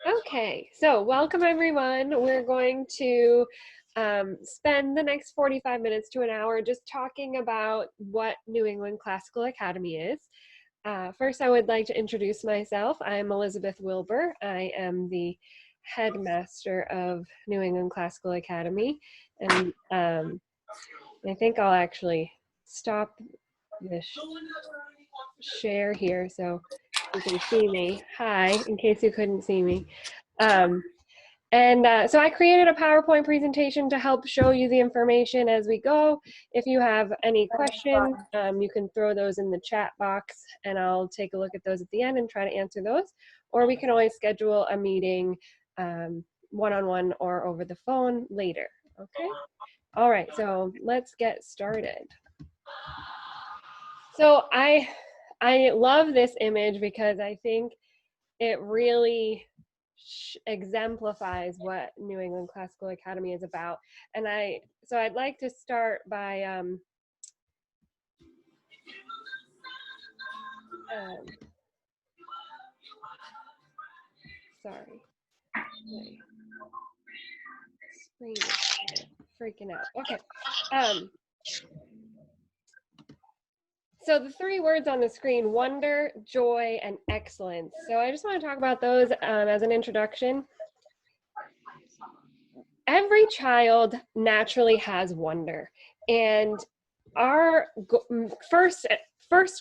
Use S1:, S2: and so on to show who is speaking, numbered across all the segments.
S1: Okay, so welcome everyone. We're going to spend the next 45 minutes to an hour just talking about what New England Classical Academy is. First, I would like to introduce myself. I'm Elizabeth Wilber. I am the headmaster of New England Classical Academy. And I think I'll actually stop the share here so you can see me. Hi, in case you couldn't see me. So I created a PowerPoint presentation to help show you the information as we go. If you have any questions, you can throw those in the chat box and I'll take a look at those at the end and try to answer those. Or we can always schedule a meeting one-on-one or over the phone later, okay? All right, so let's get started. So I love this image because I think it really exemplifies what New England Classical Academy is about. And so I'd like to start by sorry, my screen is freaking out. Okay. So the three words on the screen: wonder, joy, and excellence. So I just want to talk about those as an introduction. Every child naturally has wonder, and our first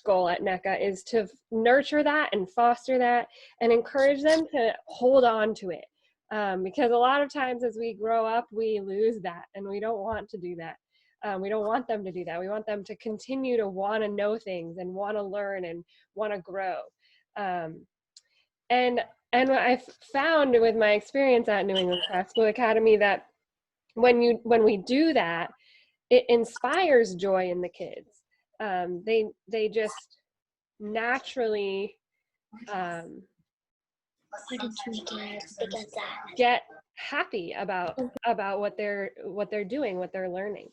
S1: goal at NECA is to nurture that and foster that and encourage them to hold on to it, because a lot of times as we grow up we lose that, and we don't want to do that. We don't want them to do that. We want them to continue to want to know things and want to learn and want to grow. And what I've found with my experience at New England Classical Academy, that when we do that, it inspires joy in the kids. They just naturally get happy about what they're doing, what they're learning.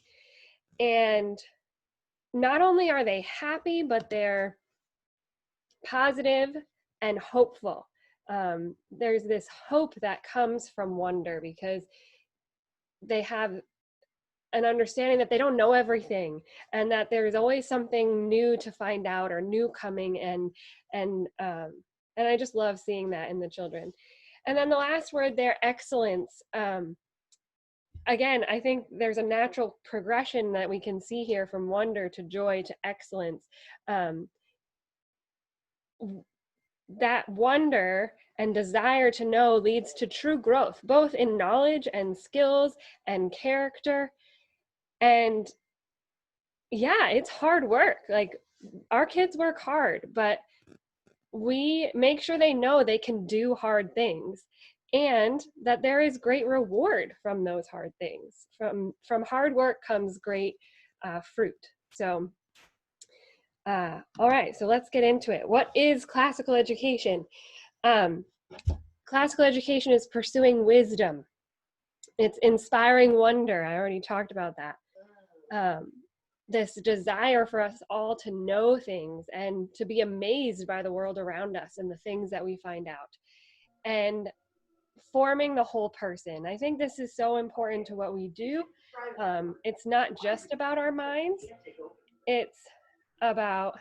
S1: And not only are they happy, but they're positive and hopeful. There's this hope that comes from wonder because they have an understanding that they don't know everything and that there's always something new to find out or new coming, and I just love seeing that in the children. And then the last word there, excellence. Again, I think there's a natural progression that we can see here from wonder to joy to excellence. That wonder and desire to know leads to true growth, both in knowledge and skills and character. And yeah, it's hard work. Like, our kids work hard, but we make sure they know they can do hard things and that there is great reward from those hard things. From hard work comes great fruit. So all right, so let's get into it. What is classical education? Classical education is pursuing wisdom. It's inspiring wonder. I already talked about that. This desire for us all to know things and to be amazed by the world around us and the things that we find out. And forming the whole person. I think this is so important to what we do. It's not just about our minds. It's about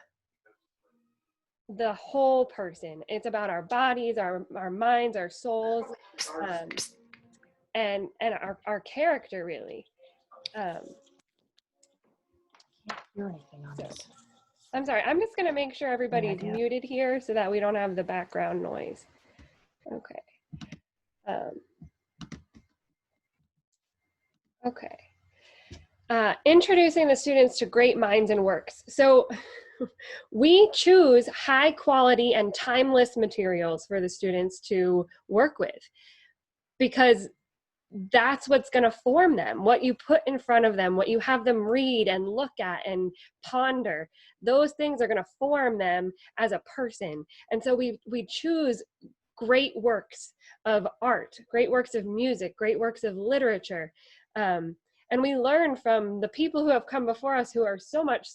S1: the whole person. It's about our bodies, our minds, our souls, and our character, really. I'm sorry, I'm just gonna make sure everybody's muted here so that we don't have the background noise. Okay. Introducing the students to great minds and works. So we choose high quality and timeless materials for the students to work with, because that's what's going to form them. What you put in front of them, what you have them read and look at and ponder, those things are going to form them as a person. And so we choose great works of art, great works of music, great works of literature. And we learn from the people who have come before us who are so much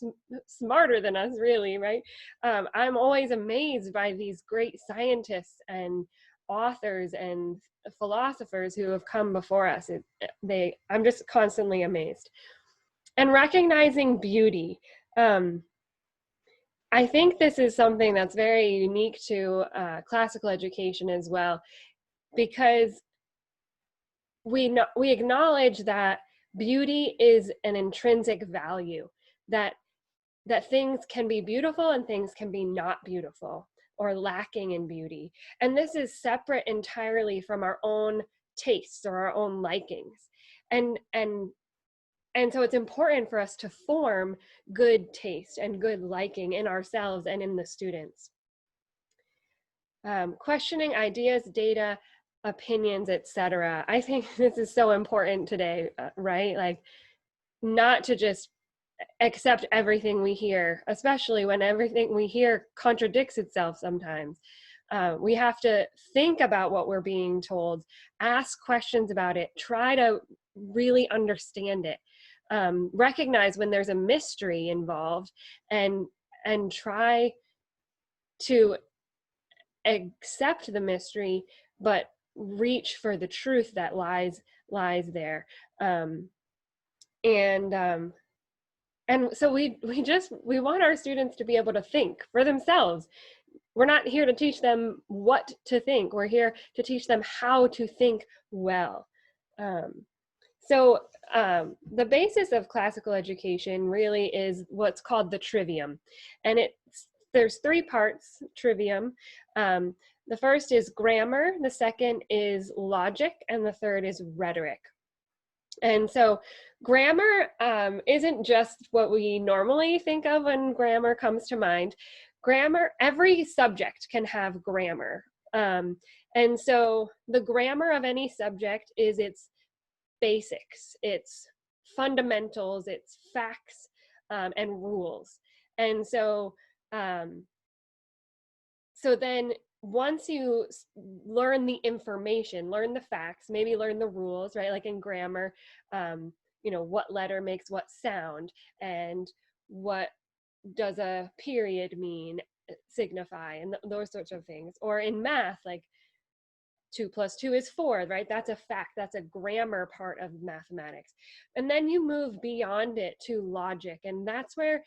S1: smarter than us, really, right? I'm always amazed by these great scientists and authors and philosophers who have come before us. I'm just constantly amazed. And recognizing beauty. I think this is something that's very unique to classical education as well, because we acknowledge that beauty is an intrinsic value, that things can be beautiful and things can be not beautiful or lacking in beauty. And this is separate entirely from our own tastes or our own likings. And so it's important for us to form good taste and good liking in ourselves and in the students. Questioning ideas, data, opinions, etc. I think this is so important today, right? Like, not to just accept everything we hear, especially when everything we hear contradicts itself sometimes. We have to think about what we're being told, ask questions about it, try to really understand it, recognize when there's a mystery involved, and try to accept the mystery, but reach for the truth that lies there. And so we want our students to be able to think for themselves. We're not here to teach them what to think. We're here to teach them how to think well. So the basis of classical education really is what's called the trivium. And there's 3 parts, trivium. The first is grammar, the second is logic, and the third is rhetoric. And so grammar isn't just what we normally think of when grammar comes to mind. Grammar, every subject can have grammar. And so the grammar of any subject is its basics, its fundamentals, its facts, and rules. And so, so then once you learn the information, learn the facts, maybe learn the rules, right? Like in grammar, you know, what letter makes what sound, and what does a period mean, signify, and those sorts of things. Or in math, like 2 + 2 is 4, right? That's a fact, that's a grammar part of mathematics. And then you move beyond it to logic, and that's where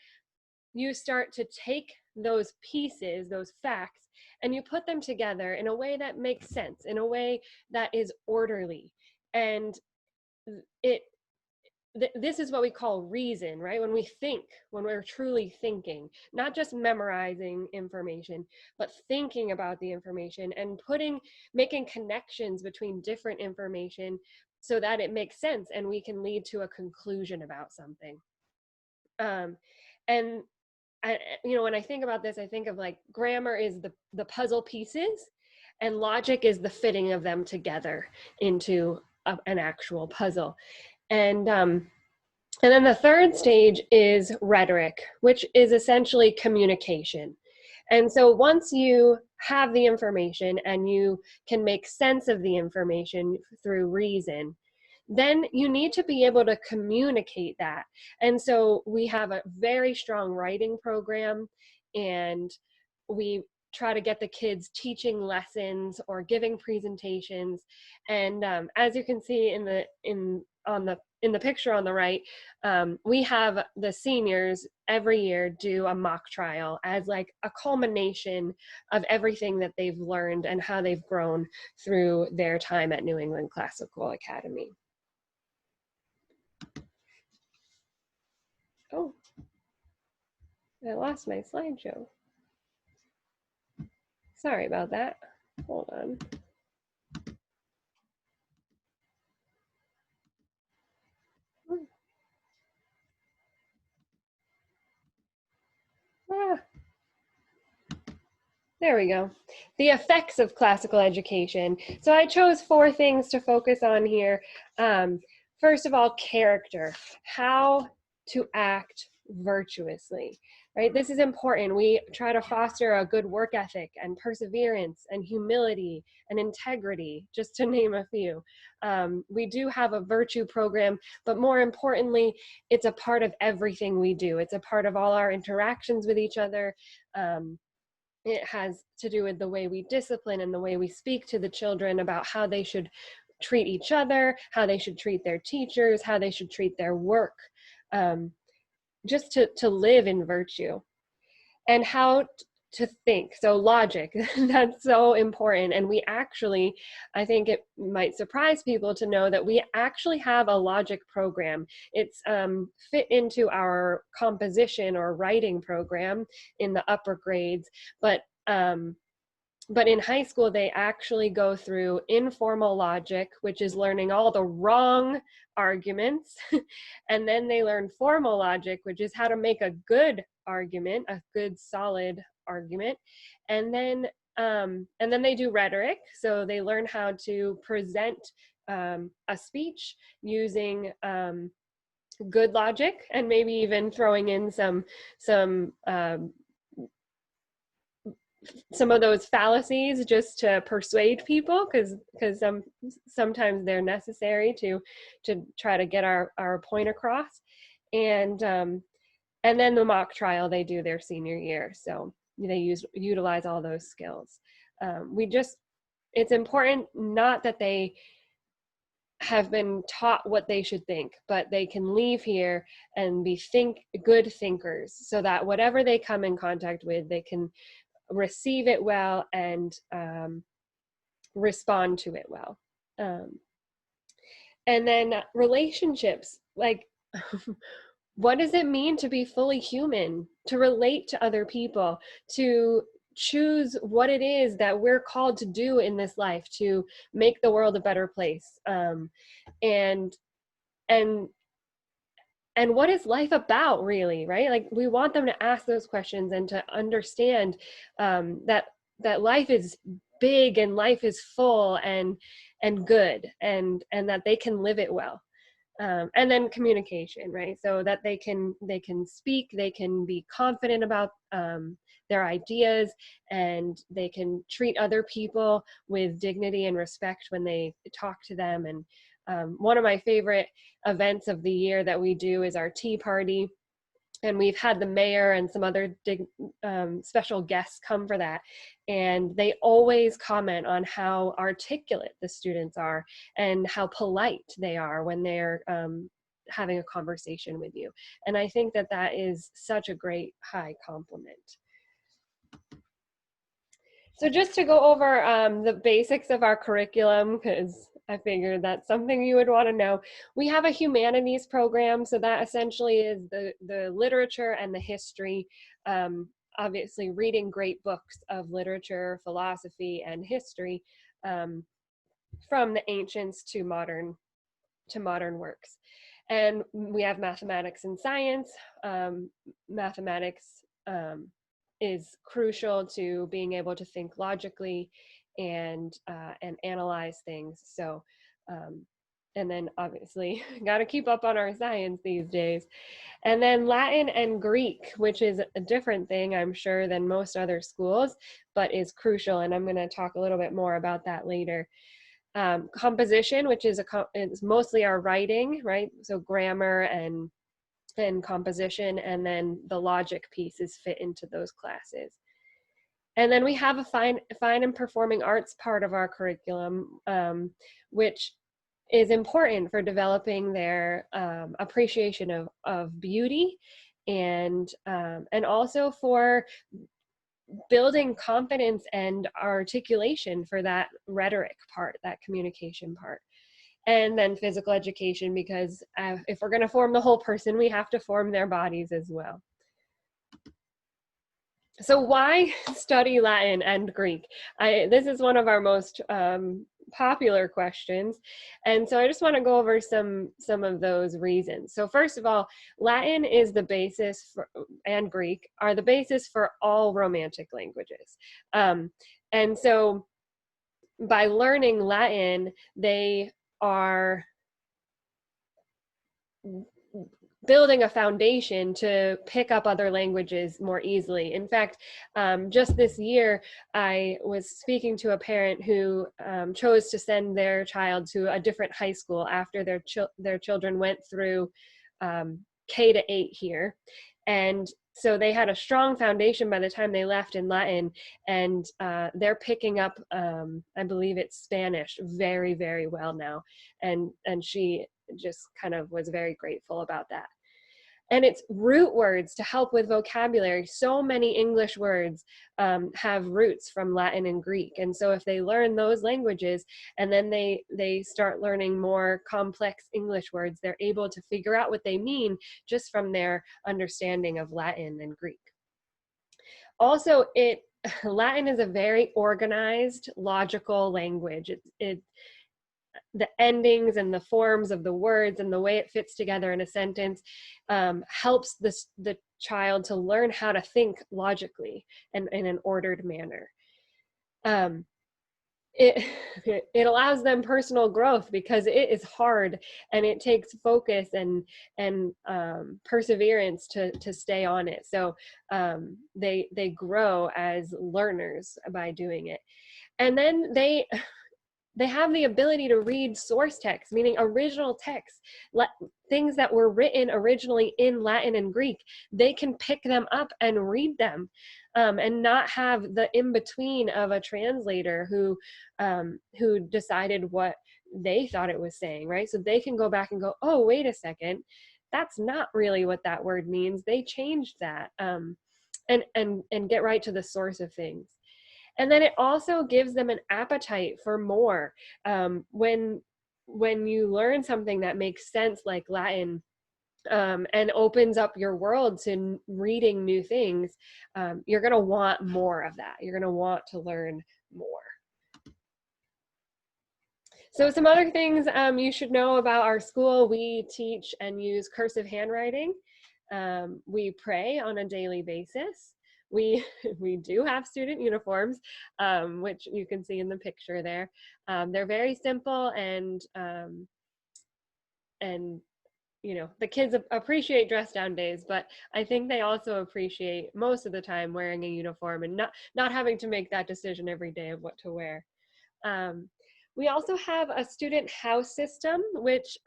S1: you start to take those pieces, those facts, and you put them together in a way that makes sense, in a way that is orderly. And this is what we call reason, right? When we think, when we're truly thinking, not just memorizing information, but thinking about the information and making connections between different information so that it makes sense and we can lead to a conclusion about something. And you know, when I think about this, I think of like grammar is the puzzle pieces, and logic is the fitting of them together into an actual puzzle. And then the third stage is rhetoric, which is essentially communication. And so once you have the information and you can make sense of the information through reason, then you need to be able to communicate that. And so we have a very strong writing program, and we try to get the kids teaching lessons or giving presentations. And as you can see in the picture on the right, we have the seniors every year do a mock trial as like a culmination of everything that they've learned and how they've grown through their time at New England Classical Academy. Oh, I lost my slideshow. Sorry about that. Hold on. There we go. The effects of classical education. So I chose 4 things to focus on here. First of all, character, how to act virtuously, right? This is important. We try to foster a good work ethic and perseverance and humility and integrity, just to name a few. We do have a virtue program, but more importantly, it's a part of everything we do. It's a part of all our interactions with each other. It has to do with the way we discipline and the way we speak to the children about how they should treat each other, how they should treat their teachers, how they should treat their work, just to live in virtue. And how to think. So logic, that's so important. And we actually, I think it might surprise people to know that we actually have a logic program. It's fit into our composition or writing program in the upper grades, but in high school, they actually go through informal logic, which is learning all the wrong arguments. And then they learn formal logic, which is how to make a good argument, a good solid argument. And then they do rhetoric. So they learn how to present a speech using good logic, and maybe even throwing in some of those fallacies just to persuade people, because sometimes they're necessary to try to get our point across. And then the mock trial they do their senior year, so they utilize all those skills. It's important not that they have been taught what they should think, but they can leave here and be good thinkers, so that whatever they come in contact with, they can receive it well and respond to it well. And then relationships, like what does it mean to be fully human, to relate to other people, to choose what it is that we're called to do in this life to make the world a better place, and what is life about, really, right? Like, we want them to ask those questions and to understand that life is big and life is full and good, and that they can live it well. And then communication, right? So that they can speak, they can be confident about their ideas, and they can treat other people with dignity and respect when they talk to them. And one of my favorite events of the year that we do is our tea party. And we've had the mayor and some other special guests come for that. And they always comment on how articulate the students are and how polite they are when they're having a conversation with you. And I think that is such a great high compliment. So just to go over the basics of our curriculum, because I figured that's something you would want to know. We have a humanities program, so that essentially is the literature and the history, obviously reading great books of literature, philosophy, and history from the ancients to modern works. And we have mathematics and science. Mathematics is crucial to being able to think logically and analyze things. So, and then obviously got to keep up on our science these days. And then Latin and Greek, which is a different thing, I'm sure, than most other schools, but is crucial. And I'm going to talk a little bit more about that later. Composition, which is mostly our writing, right? So grammar and composition, and then the logic pieces fit into those classes. And then we have a fine and performing arts part of our curriculum, which is important for developing their appreciation of beauty, and also for building confidence and articulation for that rhetoric part, that communication part. And then physical education, because if we're going to form the whole person, we have to form their bodies as well. So why study Latin and Greek? This is one of our most popular questions. And so I just want to go over some of those reasons. So first of all, Latin is the basis and Greek are the basis for all Romantic languages. And so by learning Latin, they are building a foundation to pick up other languages more easily. In fact, just this year, I was speaking to a parent who chose to send their child to a different high school after their children went through K-8 here. And so they had a strong foundation by the time they left in Latin, and they're picking up, I believe it's Spanish, very, very well now. And she just kind of was very grateful about that. And it's root words to help with vocabulary. So many English words have roots from Latin and Greek. And so if they learn those languages and then they start learning more complex English words, they're able to figure out what they mean just from their understanding of Latin and Greek. Also, Latin is a very organized, logical language. The endings and the forms of the words and the way it fits together in a sentence helps the child to learn how to think logically and in an ordered manner. It allows them personal growth because it is hard and it takes focus and perseverance to stay on it. So they grow as learners by doing it. And then they have the ability to read source text, meaning original text, things that were written originally in Latin and Greek. They can pick them up and read them, and not have the in-between of a translator who decided what they thought it was saying, right? So they can go back and go, oh, wait a second, that's not really what that word means. They changed that, and get right to the source of things. And then it also gives them an appetite for more. When you learn something that makes sense, like Latin, and opens up your world to reading new things, you're going to want more of that. You're going to want to learn more. So some other things you should know about our school: we teach and use cursive handwriting. We pray on a daily basis. We do have student uniforms, which you can see in the picture there. They're very simple, and you know, the kids appreciate dress down days, but I think they also appreciate most of the time wearing a uniform and not having to make that decision every day of what to wear. We also have a student house system, which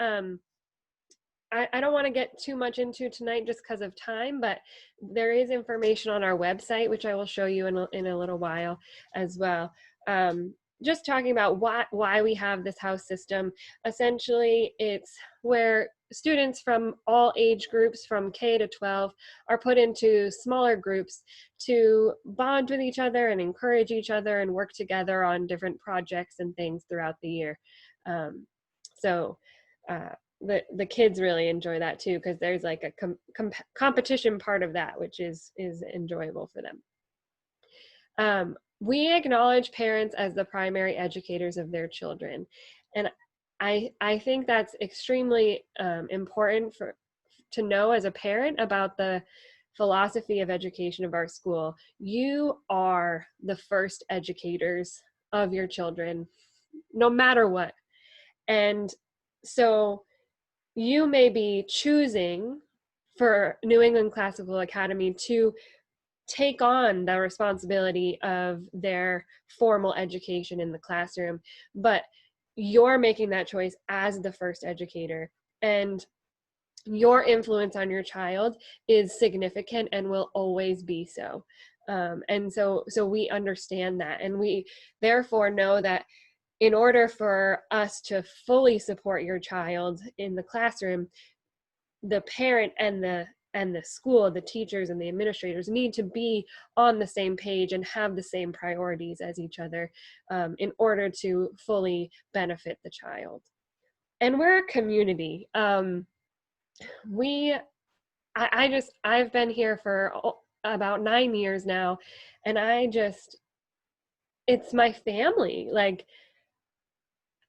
S1: I don't want to get too much into tonight just because of time, but there is information on our website, which I will show you in a little while as well. Just talking about why we have this house system. Essentially, it's where students from all age groups from K to 12 are put into smaller groups to bond with each other and encourage each other and work together on different projects and things throughout the year. The kids really enjoy that too, because there's like a competition part of that, which is enjoyable for them. We acknowledge parents as the primary educators of their children, and I think that's extremely important to know as a parent about the philosophy of education of our school. You are the first educators of your children, no matter what. And so you may be choosing for New England Classical Academy to take on the responsibility of their formal education in the classroom, but you're making that choice as the first educator, and your influence on your child is significant and will always be so. And so we understand that, and we therefore know that in order for us to fully support your child in the classroom, the parent and the school, the teachers and the administrators need to be on the same page and have the same priorities as each other in order to fully benefit the child. And we're a community. I've been here for about 9 years now, and it's my family. Like,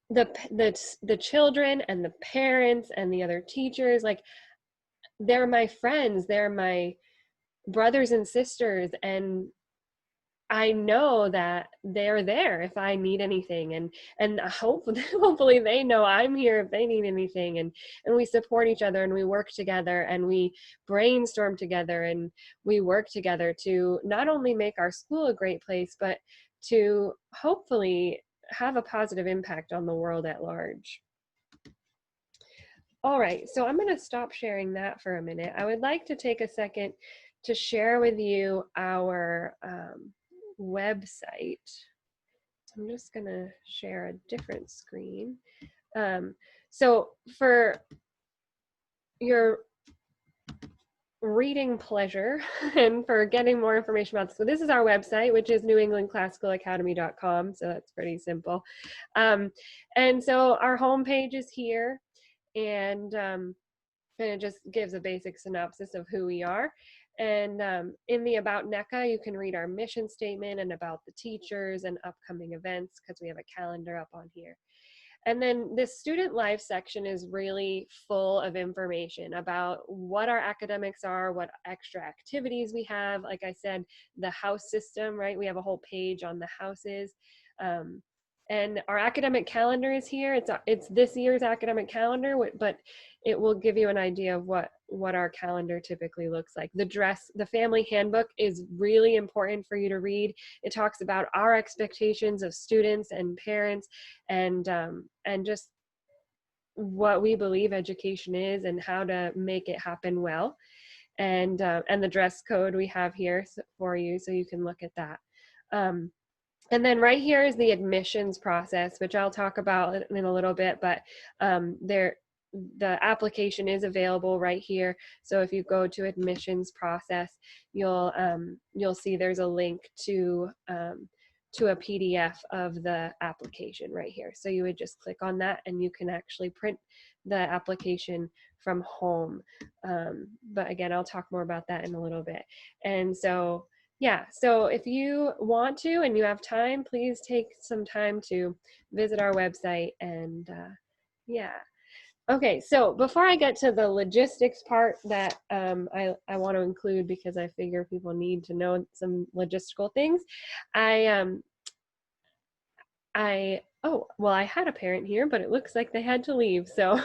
S1: the children and the parents and the other teachers, like, they're my friends, they're my brothers and sisters, and I know that they're there if I need anything, and hopefully they know I'm here if they need anything, and we support each other, and we work together, and we brainstorm together, and we work together to not only make our school a great place, but to hopefully have a positive impact on the world at large. All right, so I'm going to stop sharing that for a minute. I would like to take a second to share with you our website. I'm just going to share a different screen. So for your reading pleasure and for getting more information about this, so this is our website, which is newenglandclassicalacademy.com. So that's pretty simple. And so our homepage is here, and it just gives a basic synopsis of who we are. And in the About NECA, you can read our mission statement and about the teachers and upcoming events, because we have a calendar up on here. And then this student life section is really full of information about what our academics are, what extra activities we have. Like I said, the house system, right? We have a whole page on the houses. And our academic calendar is here. It's this year's academic calendar, but it will give you an idea of what our calendar typically looks like. The family handbook is really important for you to read. It talks about our expectations of students and parents, and just what we believe education is and how to make it happen well. And the dress code we have here for you, so you can look at that. And then right here is the admissions process, which I'll talk about in a little bit, but the application is available right here. So if you go to admissions process, you'll see there's a link to a PDF of the application right here. So you would just click on that and you can actually print the application from home. But again, I'll talk more about that in a little bit. And so yeah, so if you want to and you have time, please take some time to visit our website. And yeah. Okay, so before I get to the logistics part that I want to include, because I figure people need to know some logistical things, I had a parent here, but it looks like they had to leave. So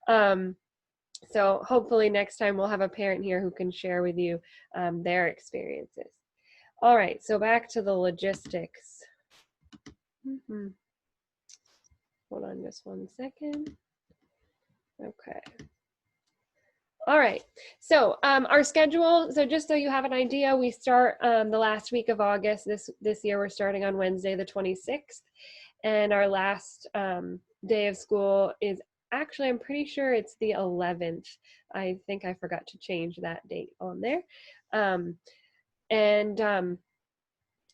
S1: so hopefully next time we'll have a parent here who can share with you their experiences. All right, so back to the logistics. Hold on just one second. Okay. All right, so our schedule, so just so you have an idea, we start the last week of August. This year we're starting on Wednesday the 26th, and our last day of school is actually, I'm pretty sure it's the 11th. I think I forgot to change that date on there.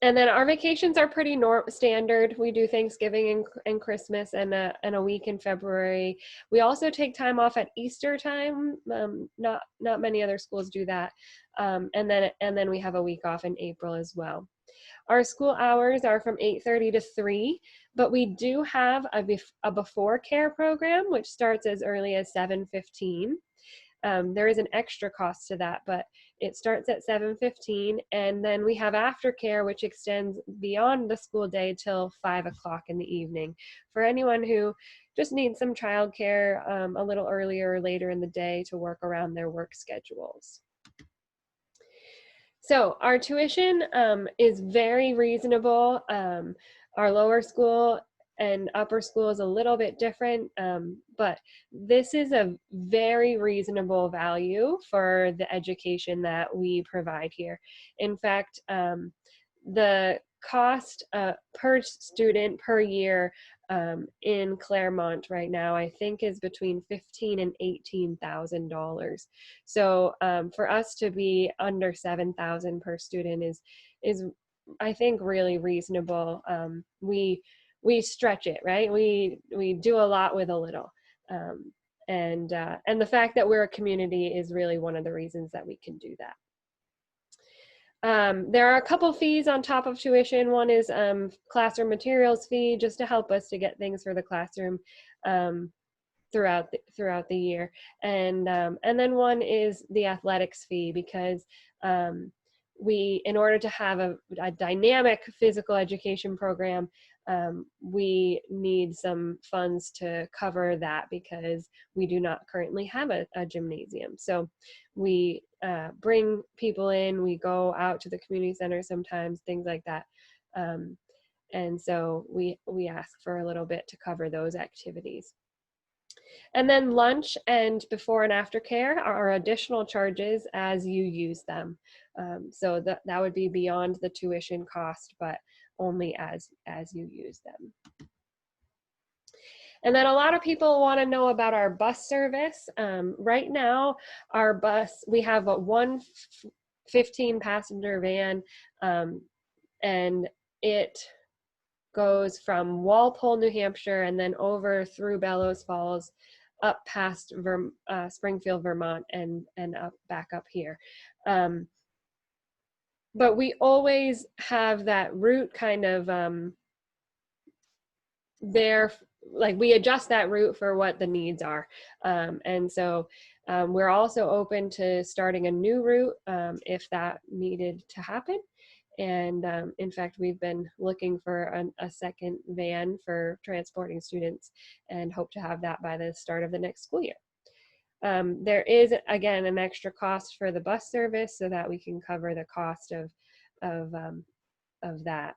S1: And then our vacations are pretty standard. We do Thanksgiving and Christmas and a week in February. We also take time off at Easter time. Not many other schools do that. And then we have a week off in April as well. Our school hours are from 8:30 to 3, but we do have a before care program, which starts as early as 7:15. There is an extra cost to that, but it starts at 7:15, and then we have aftercare, which extends beyond the school day till 5 o'clock in the evening for anyone who just needs some childcare a little earlier or later in the day to work around their work schedules. So our tuition is very reasonable. Our lower school and upper school is a little bit different, but this is a very reasonable value for the education that we provide here. In fact, the cost per student per year in Claremont right now, I think, is between $15,000 and $18,000. So for us to be under $7,000 per student is I think really reasonable. We stretch it, right? We do a lot with a little, and the fact that we're a community is really one of the reasons that we can do that. There are a couple fees on top of tuition. One is classroom materials fee, just to help us to get things for the classroom throughout the year, and then one is the athletics fee, because in order to have a dynamic physical education program, we need some funds to cover that, because we do not currently have a gymnasium. So we bring people in, we go out to the community center sometimes, things like that. And so we ask for a little bit to cover those activities. And then lunch and before and after care are additional charges as you use them. So that would be beyond the tuition cost, but only as you use them. And then a lot of people want to know about our bus service. Right now, our bus, we have a 15-passenger van, and it goes from Walpole, New Hampshire, and then over through Bellows Falls, up past Springfield, Vermont, and up back up here. But we always have that route kind of there, like we adjust that route for what the needs are. And so we're also open to starting a new route if that needed to happen. And in fact, we've been looking for a second van for transporting students and hope to have that by the start of the next school year. There is, again, an extra cost for the bus service so that we can cover the cost of that.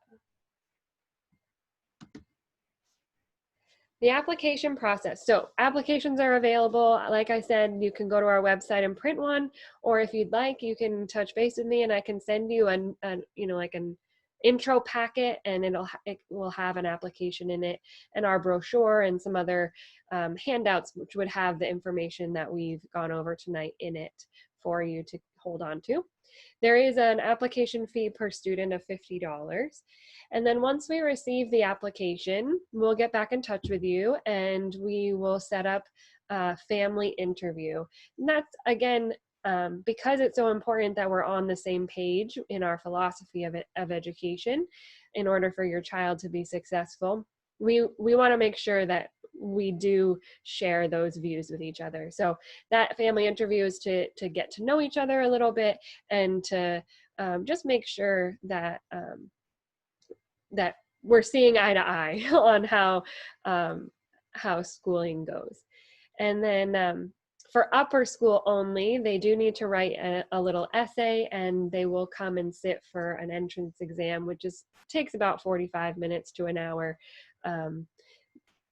S1: The application process. So applications are available. Like I said, you can go to our website and print one, or if you'd like, you can touch base with me and I can send you an intro packet, and it will have an application in it and our brochure and some other handouts which would have the information that we've gone over tonight in it for you to hold on to. There is an application fee per student of $50. And then once we receive the application, we'll get back in touch with you and we will set up a family interview. And that's, again, because it's so important that we're on the same page in our philosophy of education in order for your child to be successful. We want to make sure that we do share those views with each other. So that family interview is to get to know each other a little bit and to just make sure that that we're seeing eye to eye on how schooling goes. And then for upper school only, they do need to write a little essay, and they will come and sit for an entrance exam, which takes about 45 minutes to an hour.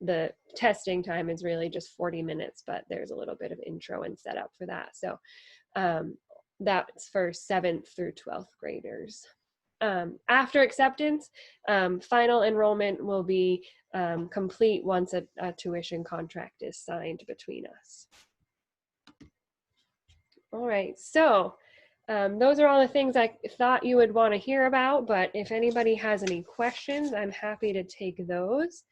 S1: The testing time is really just 40 minutes, but there's a little bit of intro and setup for that. So that's for 7th through 12th graders. After acceptance, final enrollment will be complete once a tuition contract is signed between us. All right, so those are all the things I thought you would want to hear about, but if anybody has any questions, I'm happy to take those.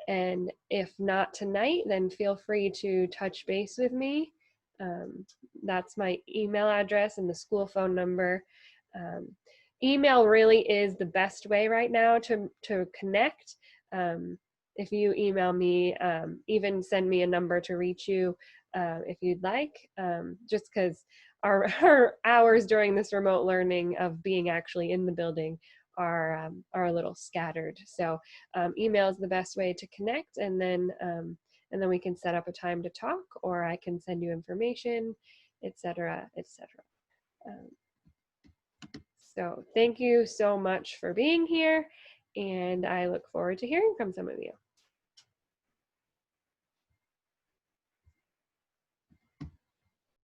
S1: And if not tonight, then feel free to touch base with me. That's my email address and the school phone number. Email really is the best way right now to connect. If you email me, even send me a number to reach you if you'd like, just because our hours during this remote learning of being actually in the building are a little scattered. So email is the best way to connect, and then we can set up a time to talk, or I can send you information, etc., etc. So thank you so much for being here, and I look forward to hearing from some of you.